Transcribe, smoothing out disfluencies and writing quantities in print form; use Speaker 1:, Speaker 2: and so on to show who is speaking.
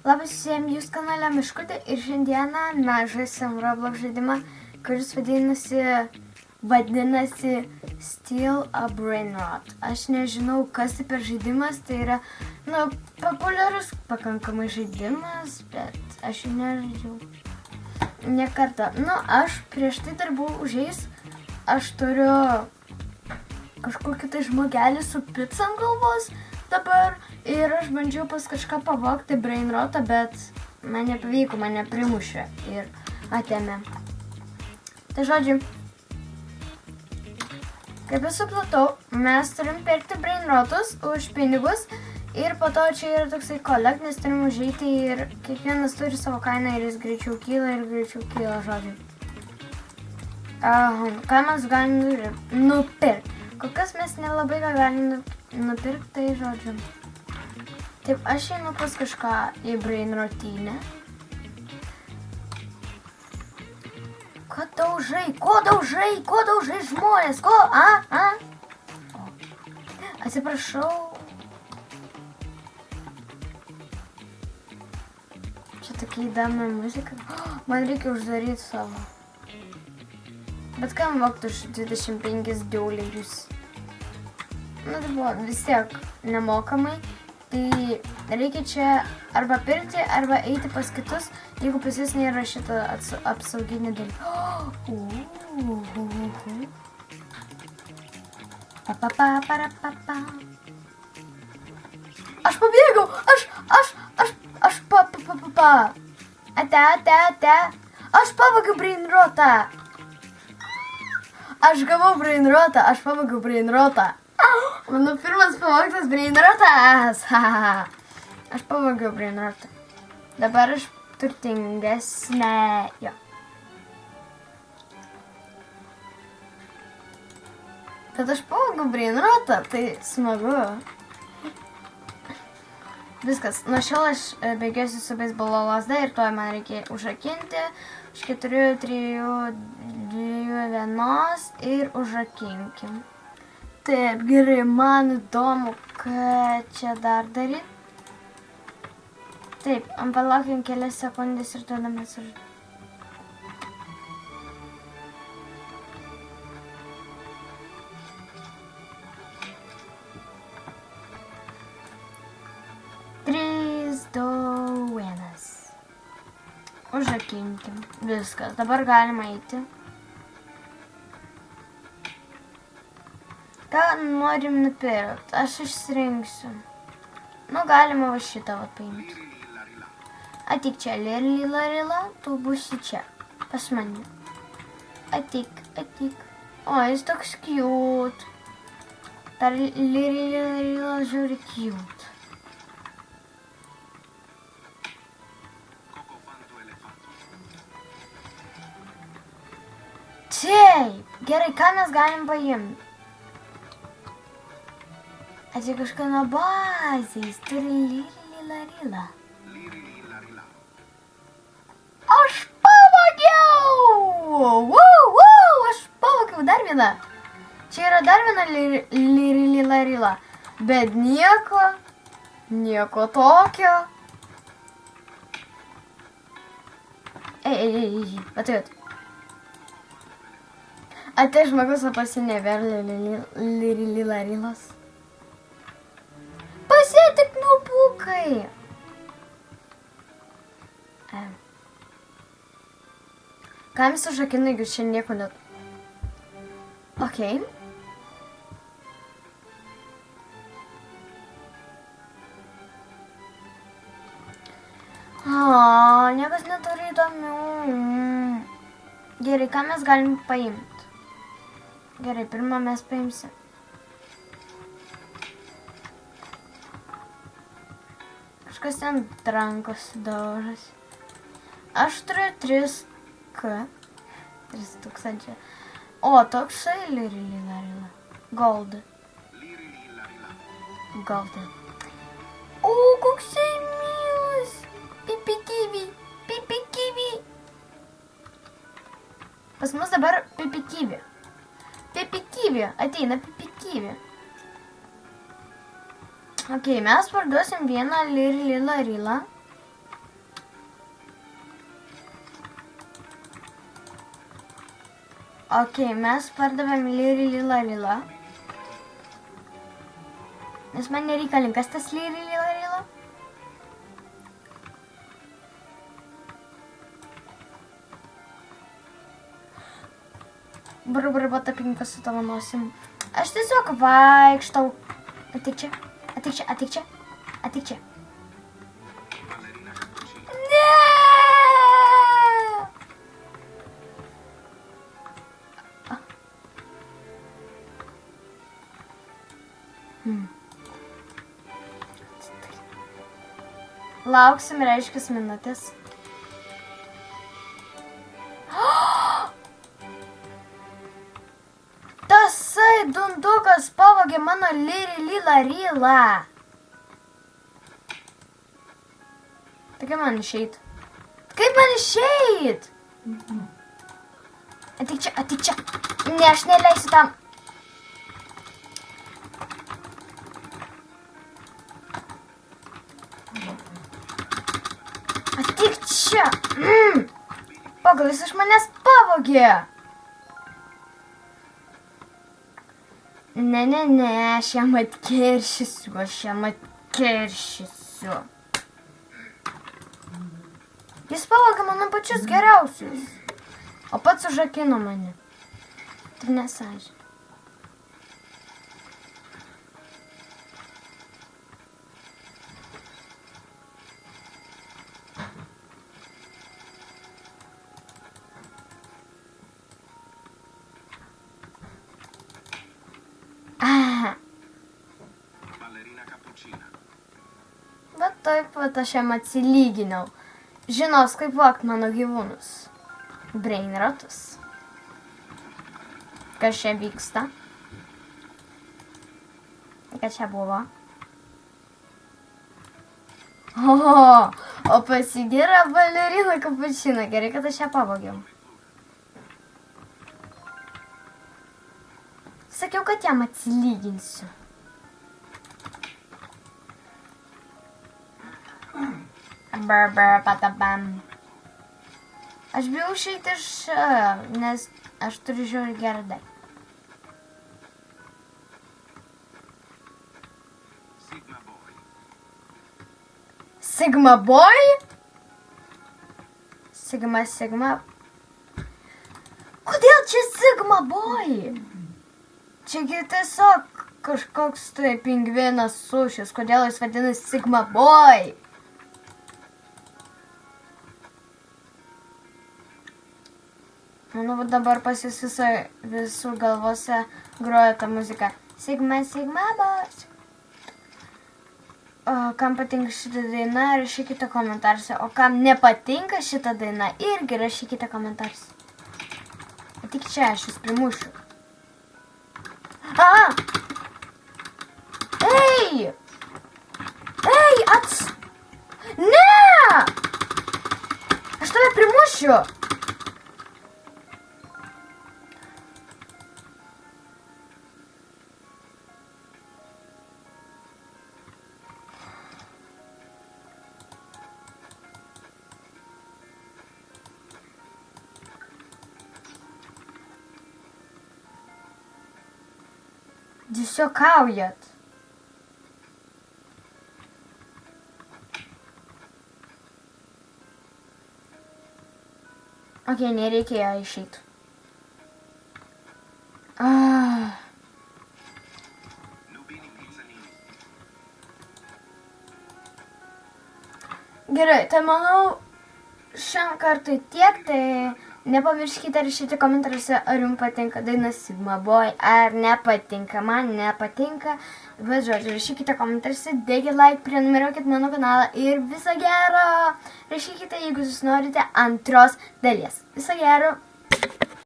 Speaker 1: Labas visiems, jūs kanale Miškutė ir šiandieną mes žaisim Roblox žaidimą, kuris vadinasi Steal a Brain Rot. Aš nežinau, kas tai per žaidimas, tai yra, populiarus pakankamai žaidimas, bet aš jį nežaidžiau ne kartą. Aš prieš tai dar buvau užėjus, aš turiu kažkokį tai žmogelį su pica ant galvos dabar ir aš bandžiau pas kažką pavogti brain rotą, bet man nepavyko, mane primušė ir atėmė. Tai žodžiu, kaip aš supratau, mes turim pirkti brain rotus už pinigus ir po to čia yra toksai collect, nes turim užeiti ir kiekvienas turi savo kainą ir jis greičiau kyla, žodžiu. Ką mes galim nupirkti? Kol kas mes nelabai ką galim nupirkti, tai žodžiu. Taip, aš einu pas kažką į brain rotynę. Ko daužai žmonės? Atsiprašau. Čia tokia įdomi muzika. Man reikia uždaryti savo. Bet kam vogti už 25 $. Tai buvo vis tiek nemokamai. Tai reikia čia arba pirkti, arba eiti pas kitus, jeigu pas jis nėra šitą apsauginį dalyką. Aš pabėgau! Ate. Aš pavogiau brain rotą! Aš gavau brain rotą, aš pavogiau brain rotą. Mano pirmas pavogtas brain rotas. Aš pavogiau brain rotą. Dabar aš turtingesnė. Jo. Bet aš pavogiau brain rotą, tai smagu. Viskas. Nuo šiol aš bėgiosiu su beisbolo lazda ir tuoj man reikia užrakinti. Už 4, 3, 2, 1 ir užrakinkim. Taip, gerai, man įdomu, ką čia dar daryti. Taip, palaukim kelias sekundės ir tada mes užrakinkim. Užrakinkim. Viskas. Dabar galima eiti. Ką norim nupirkti? Aš išsirinksiu. Galima va šitą paimti. Atik čia, Lirila, tu būsi čia. Pas mane. Atik. O, jis toks cute. Dar Lirila žiūri cute. Taip, gerai, ką mes galim paimti? Čia kažką nuo bazės, turi Lirila. Aš pavogiau! Aš pavogiau dar vieną. Čia yra dar viena Lirila, bet nieko tokio. Ei, atėjot. Ate žmogus pasinėvė Lirilas. Pasėtik nupukai. Kam jis užrakina, jeigu čia nieko net... Okei. Niekas neturi įdomių. Gerai, ką mes galim paimti? Gerai, pirmą mes paimsim. Kažkas ten rankos daužas. Aš turiu 3K. 3000. O, toksai Lirila. Gold. O, koksai milas. Pipi kiwi. Pas mus dabar pipi kiwi. Ateina pipi kiwi. Ok, mes parduosim vieną Lirila. Ok, mes pardavėm lila. Nes man nereikalingas tas lila. Barba tapinka su tavo nosim. Aš tiesiog vaikštau. Atik čia. Ne! Lauksim reiškias minutės. Tasai dundukas pavogė mano lila. Tai kaip man išeit? Atik čia. Ne, aš neleisiu tam. Atik čia. Pagal jis iš manęs pavogė. Ne, aš jam atkeršysiu. Jis pavogė mano pačius geriausius, o pats užrakino mane. Tai nesąžinė. Bet taip pat aš jam atsilyginau. Žinos, kaip vakt mano gyvūnus. Brainrotus. Kas čia vyksta? Kas čia buvo? O pasigėrė balerina kapučino. Gerai, kad aš ją pavogiau. Sakiau, kad jam atsilyginsiu. Patabam. Aš bijau išeiti iš, nes aš turiu žiūrį gerdą. Sigma boy? Sigma. Kodėl čia Sigma boy? Čiagi tiesiog kažkoks tai pingvinas sušis. Kodėl jis vadinasi Sigma boy? Manau, dabar pas jūs visų galvose groja ta muzika. Sigma boys. O kam patinka šitą dainą, rašykite komentaruose. O kam nepatinka šitą dainą, irgi rašykite komentaruose. Tik čia aš jūs primušiu. Ei! Ne! Aš tave primušiu. Jūs juokaujat. Ok, nereikėjo išeit. Gerai, tai manau, šiam kartui tiek, tai nepamirškite rašyti komentaruose, ar jums patinka daina Sigma Boy, ar nepatinka. Man nepatinka. Bet žodžiu, rašykite komentaruose, dėkit like, prenumeruokit mano kanalą ir viso gero. Rašykite, jeigu jūs norite antros dalies. Viso gero.